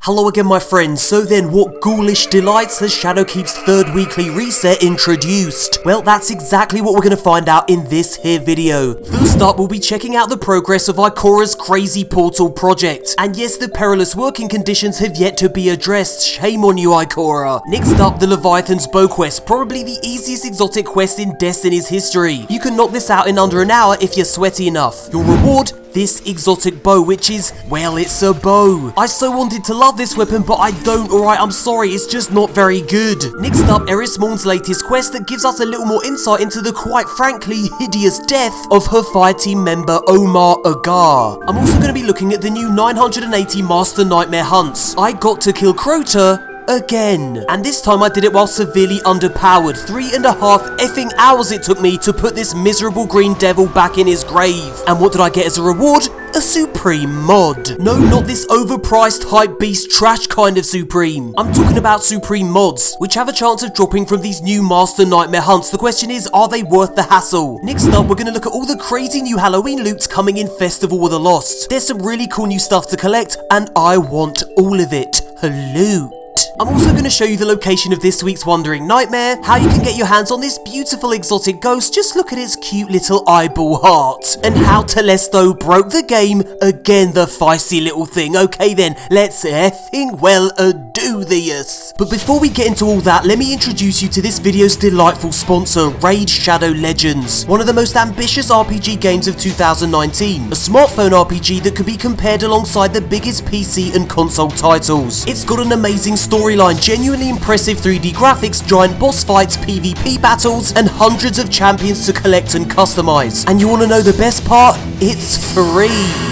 Hello again my friends, so then what ghoulish delights has Shadowkeep's third weekly reset introduced? Well, that's exactly what we're going to find out in this here video. First up, we'll be checking out the progress of Ikora's crazy portal project. And yes, the perilous working conditions have yet to be addressed, shame on you Ikora. Next up, the Leviathan's Bow quest, probably the easiest exotic quest in Destiny's history. You can knock this out in under an hour if you're sweaty enough. Your reward? This exotic bow, which is, well, it's a bow. I so wanted to love this weapon, but I don't, alright, I'm sorry, it's just not very good. Next up, Erismorn's latest quest that gives us a little more insight into the quite frankly hideous death of her fireteam member Omar Agar. I'm also going to be looking at the new 980 Master Nightmare hunts. I got to kill Crota again, and this time I did it while severely underpowered. 3.5 effing hours it took me to put this miserable green devil back in his grave. And what did I get as a reward? A Supreme mod. No, not this overpriced hype beast trash kind of Supreme. I'm talking about Supreme mods, which have a chance of dropping from these new Master Nightmare hunts. The question is, are they worth the hassle? Next up, we're going to look at all the crazy new Halloween loots coming in Festival of the Lost. There's some really cool new stuff to collect, and I want all of it. Loot. I'm also going to show you the location of this week's Wandering Nightmare, how you can get your hands on this beautiful exotic ghost, just look at its cute little eyeball heart, and how Telesto broke the game, again the feisty little thing. Okay then, let's effing well do this. But before we get into all that, let me introduce you to this video's delightful sponsor, Raid Shadow Legends, one of the most ambitious RPG games of 2019, a smartphone RPG that could be compared alongside the biggest PC and console titles. It's got an amazing storyline, genuinely impressive 3D graphics, giant boss fights, PvP battles, and hundreds of champions to collect and customize. And you want to know the best part? It's free!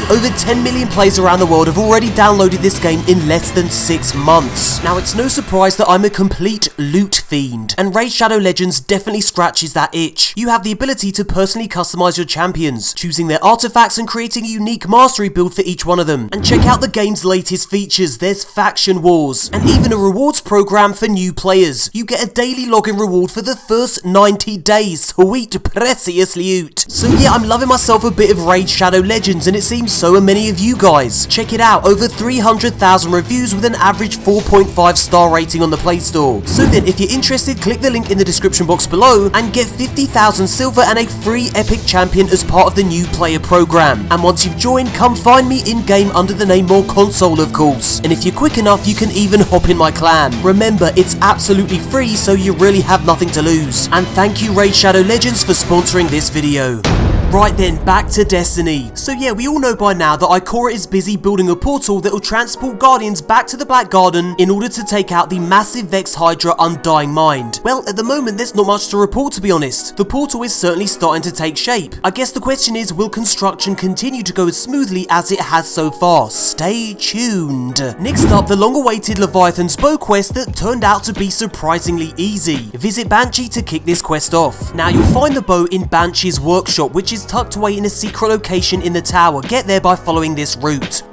Over 10 million players around the world have already downloaded this game in less than 6 months. Now it's no surprise that I'm a complete loot fiend, and Raid Shadow Legends definitely scratches that itch. You have the ability to personally customize your champions, choosing their artifacts and creating a unique mastery build for each one of them. And check out the game's latest features, there's faction wars, and even a rewards program for new players. You get a daily login reward for the first 90 days. Sweet precious loot. So yeah, I'm loving myself a bit of Raid Shadow Legends, and it seems so are many of you guys. Check it out, over 300,000 reviews with an average 4.5 star rating on the Play Store. So then, if you're interested, click the link in the description box below and get 50,000 silver and a free epic champion as part of the new player program. And once you've joined, come find me in-game under the name MoreConsole, of course. And if you're quick enough, you can even hop in my clan. Remember, it's absolutely free, so you really have nothing to lose. And thank you Raid Shadow Legends for sponsoring this video. Right then, back to Destiny. So yeah, we all know by now that Ikora is busy building a portal that will transport Guardians back to the Black Garden in order to take out the massive Vex Hydra Undying Mind. Well, at the moment there's not much to report, to be honest. The portal is certainly starting to take shape. I guess the question is, will construction continue to go as smoothly as it has so far? Stay tuned. Next up, the long-awaited Leviathan's Bow quest that turned out to be surprisingly easy. Visit Banshee to kick this quest off. Now you'll find the bow in Banshee's workshop, which is tucked away in a secret location in the tower. Get there by following this route.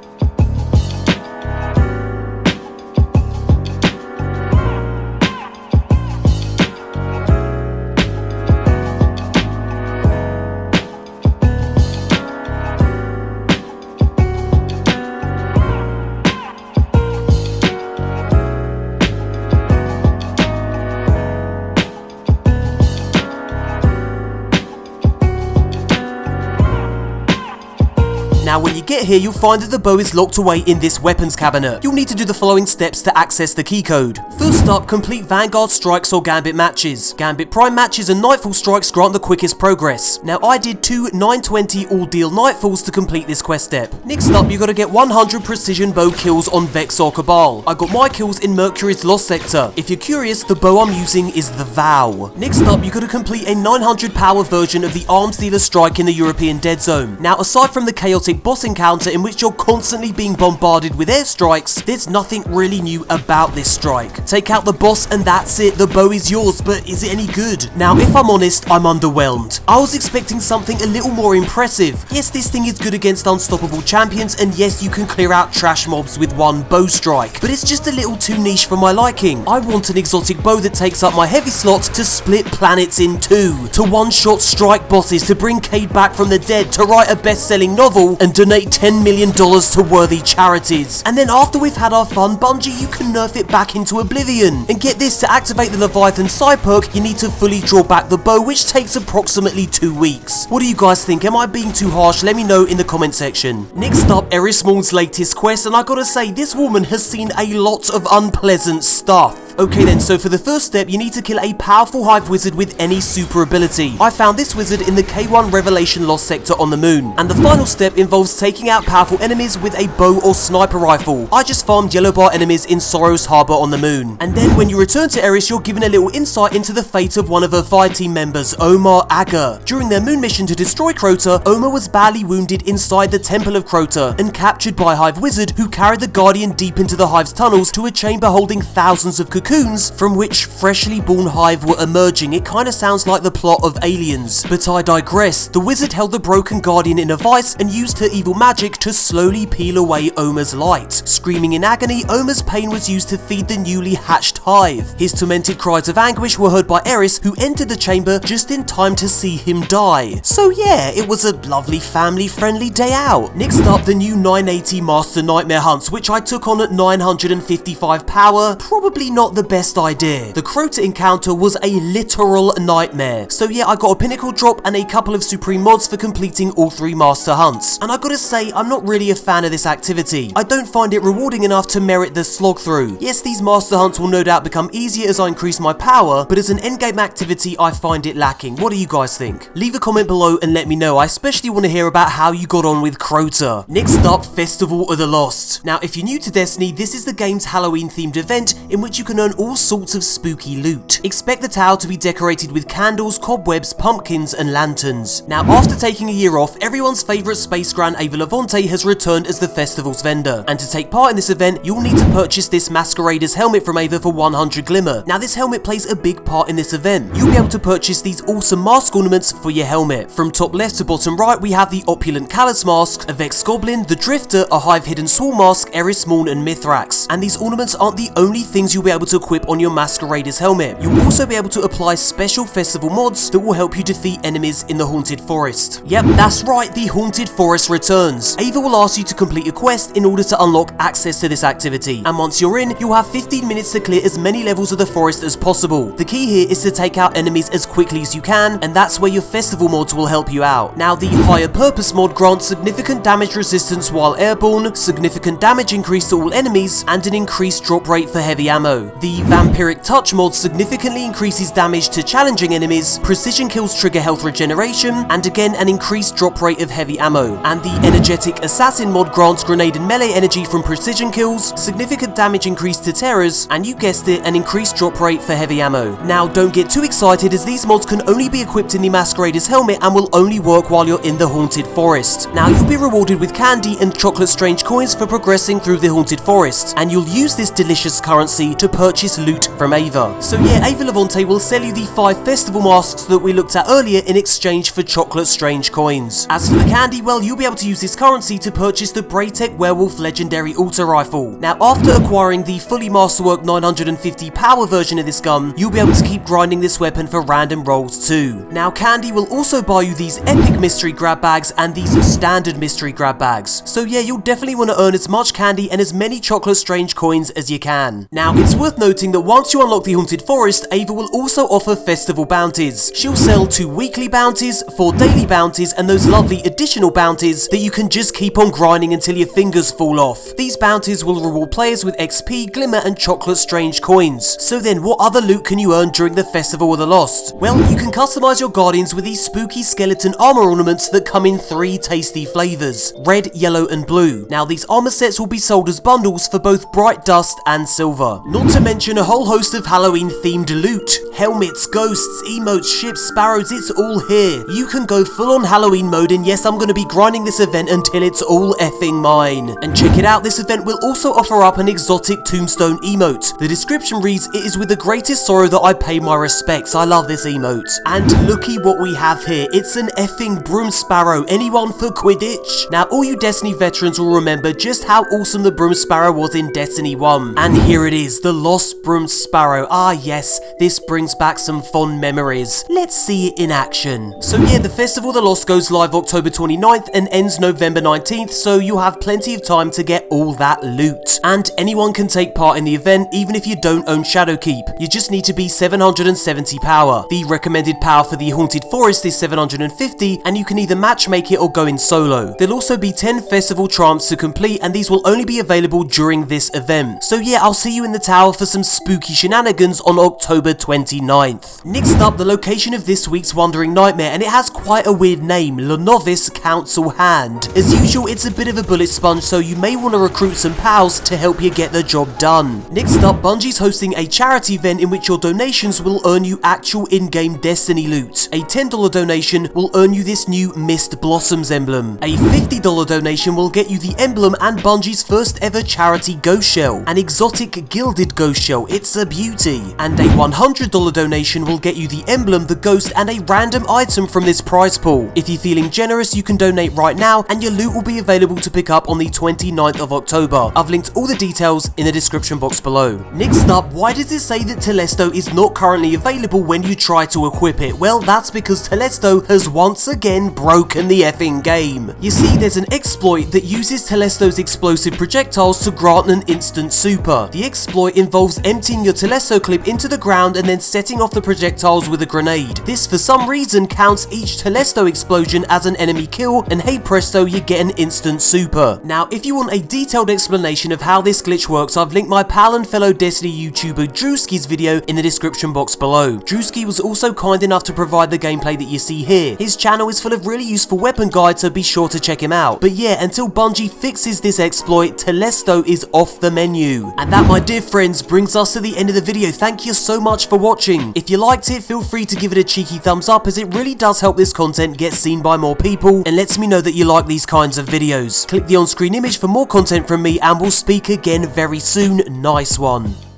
Now when you get here, you'll find that the bow is locked away in this weapons cabinet. You'll need to do the following steps to access the keycode. First up, complete Vanguard strikes or Gambit matches. Gambit Prime matches and Nightfall strikes grant the quickest progress. Now I did 2 920 all-deal Nightfalls to complete this quest step. Next up, you gotta get 100 precision bow kills on Vex or Cabal. I got my kills in Mercury's Lost Sector. If you're curious, the bow I'm using is the Vow. Next up, you gotta complete a 900 power version of the Arms Dealer strike in the European Dead Zone. Now aside from the chaotic boss encounter in which you're constantly being bombarded with airstrikes, there's nothing really new about this strike. Take out the boss and that's it, the bow is yours, but is it any good? Now if I'm honest, I'm underwhelmed. I was expecting something a little more impressive. Yes, this thing is good against unstoppable champions, and yes, you can clear out trash mobs with one bow strike, but it's just a little too niche for my liking. I want an exotic bow that takes up my heavy slot, to split planets in two, to one-shot strike bosses, to bring Cade back from the dead, to write a best-selling novel, and and donate $10 million to worthy charities. And then after we've had our fun, Bungie, you can nerf it back into oblivion. And get this, to activate the Leviathan side perk, you need to fully draw back the bow, which takes approximately 2 weeks. What do you guys think? Am I being too harsh? Let me know in the comment section. Next up, Eris Morn's latest quest, and I gotta say, this woman has seen a lot of unpleasant stuff. Okay then, so for the first step, you need to kill a powerful hive wizard with any super ability. I found this wizard in the K1 Revelation Lost Sector on the moon. And the final step involves taking out powerful enemies with a bow or sniper rifle. I just farmed yellow bar enemies in Sorrow's Harbor on the moon. And then when you return to Eris, you're given a little insight into the fate of one of her fire team members, Omar Aga. During their moon mission to destroy Crota, Omar was badly wounded inside the Temple of Crota and captured by Hive Wizard, who carried the Guardian deep into the Hive's tunnels to a chamber holding thousands of cocoons from which freshly born Hive were emerging. It kinda sounds like the plot of Aliens. But I digress. The wizard held the broken Guardian in a vice and used her evil magic to slowly peel away Omar's light. Screaming in agony, Omar's pain was used to feed the newly hatched Hive. His tormented cries of anguish were heard by Eris, who entered the chamber just in time to see him die. So yeah, it was a lovely family-friendly day out. Next up, the new 980 Master Nightmare hunts, which I took on at 955 power. Probably not the best idea. The Crota encounter was a literal nightmare. So yeah, I got a pinnacle drop and a couple of supreme mods for completing all 3 master hunts. And I gotta say, I'm not really a fan of this activity. I don't find it rewarding enough to merit the slog through. Yes, these master hunts will no doubt become easier as I increase my power, but as an endgame activity, I find it lacking. What do you guys think? Leave a comment below and let me know. I especially want to hear about how you got on with Crota. Next up, Festival of the Lost. Now, if you're new to Destiny, this is the game's Halloween themed event in which you can earn all sorts of spooky loot. Expect the tower to be decorated with candles, cobwebs, pumpkins, and lanterns. Now, after taking a year off, everyone's favourite space grand Ava Levante has returned as the festival's vendor. And to take part in this event, you'll need to purchase this Masquerader's helmet from Ava for 100 glimmer. Now, this helmet plays a big part in this event. You'll be able to purchase these awesome mask ornaments for your helmet. From top left to bottom right, we have the opulent Callus mask, a Vex Goblin, the Drifter, a Hive Hidden Swarm mask, Eris Morn, and Mithrax. And these ornaments aren't the only things you'll be able to equip on your Masquerader's helmet. You'll also be able to apply special festival mods that will help you defeat enemies in the Haunted Forest. Yep, that's right, the Haunted Forest returns. Ava will ask you to complete a quest in order to unlock access to this activity. And once you're in, you'll have 15 minutes to clear as many levels of the forest as possible. The key here is to take out enemies as quickly as you can, and that's where your festival mods will help you out. Now, the Higher Purpose mod grants significant damage resistance while airborne, significant damage increase to all enemies, and an increased drop rate for heavy ammo. The Vampiric Touch mod significantly increases damage to challenging enemies, precision kills trigger health regeneration, and again an increased drop rate of heavy ammo. And the Energetic Assassin mod grants grenade and melee energy from precision kills, significant damage increase to terrors, and you guessed it, an increased drop rate for heavy ammo. Now, don't get too excited, as these mods can only be equipped in the Masquerader's helmet and will only work while you're in the Haunted Forest. Now, you'll be rewarded with candy and chocolate strange coins for progressing through the Haunted Forest, and you'll use this delicious currency to purchase loot from Ava. So yeah, Ava Levante will sell you the 5 festival masks that we looked at earlier in exchange for chocolate strange coins. As for the candy, well, you'll be able to use this currency to purchase the Braytech Werewolf Legendary Auto Rifle. Now, after acquiring the fully masterwork 950 power version of this gun, you'll be able to keep grinding this weapon for random rolls too. Now, candy will also buy you these epic mystery grab bags and these standard mystery grab bags. So yeah, you'll definitely want to earn as much candy and as many chocolate strange coins as you can. Now, it's worth noting that once you unlock the Haunted Forest, Ava will also offer festival bounties. She'll sell 2 weekly bounties, 4 daily bounties, and those lovely additional bounties that you can just keep on grinding until your fingers fall off. These bounties will reward players with XP, glimmer, and chocolate strange coins. So then, what other loot can you earn during the Festival of the Lost? Well, you can customize your guardians with these spooky skeleton armor ornaments that come in 3 tasty flavors: red, yellow, and blue. Now, these armor sets will be sold as bundles for both bright dust and silver. Not to mention a whole host of Halloween themed loot. Helmets, ghosts, emotes, ships, sparrows, it's all here. You can go full on Halloween mode, and yes, I'm going to be grinding this event until it's all effing mine. And check it out, this event will also offer up an exotic tombstone emote. The description reads, "It is with the greatest sorrow that I pay my respects." I love this emote. And looky what we have here. It's an effing broom sparrow. Anyone for Quidditch? Now, all you Destiny veterans will remember just how awesome the broom sparrow was in Destiny 1. And here it is, the lost Lost Broom Sparrow. Ah yes, this brings back some fond memories. Let's see it in action. So yeah, the Festival of the Lost goes live October 29th and ends November 19th, so you have plenty of time to get all that loot. And anyone can take part in the event, even if you don't own Shadowkeep. You just need to be 770 power. The recommended power for the Haunted Forest is 750, and you can either matchmake it or go in solo. There'll also be 10 festival triumphs to complete, and these will only be available during this event. So yeah, I'll see you in the tower for some spooky shenanigans on October 29th. Next up, the location of this week's Wandering Nightmare, and it has quite a weird name, Le Novice Council Hand. As usual, it's a bit of a bullet sponge, so you may want to recruit some pals to help you get the job done. Next up, Bungie's hosting a charity event in which your donations will earn you actual in-game Destiny loot. A $10 donation will earn you this new Mist Blossoms emblem. A $50 donation will get you the emblem and Bungie's first ever charity ghost shell, an exotic gilded ghost shell. It's a beauty. And a $100 donation will get you the emblem, the ghost, and a random item from this prize pool. If you're feeling generous, you can donate right now, and your loot will be available to pick up on the 29th of October. I've linked all the details in the description box below. Next up, why does it say that Telesto is not currently available when you try to equip it? Well, that's because Telesto has once again broken the effing game. You see, there's an exploit that uses Telesto's explosive projectiles to grant an instant super. The exploit involves emptying your Telesto clip into the ground and then setting off the projectiles with a grenade. This, for some reason, counts each Telesto explosion as an enemy kill, and hey presto, you get an instant super. Now, if you want a detailed explanation of how this glitch works, I've linked my pal and fellow Destiny YouTuber Drewski's video in the description box below. Drewski was also kind enough to provide the gameplay that you see here. His channel is full of really useful weapon guides, so be sure to check him out. But yeah, until Bungie fixes this exploit, Telesto is off the menu. And that, my dear friends, brings us to the end of the video. Thank you so much for watching. If you liked it, feel free to give it a cheeky thumbs up, as it really does help this content get seen by more people and lets me know that you like these kinds of videos. Click the on-screen image for more content from me, and we'll speak again very soon. Nice one.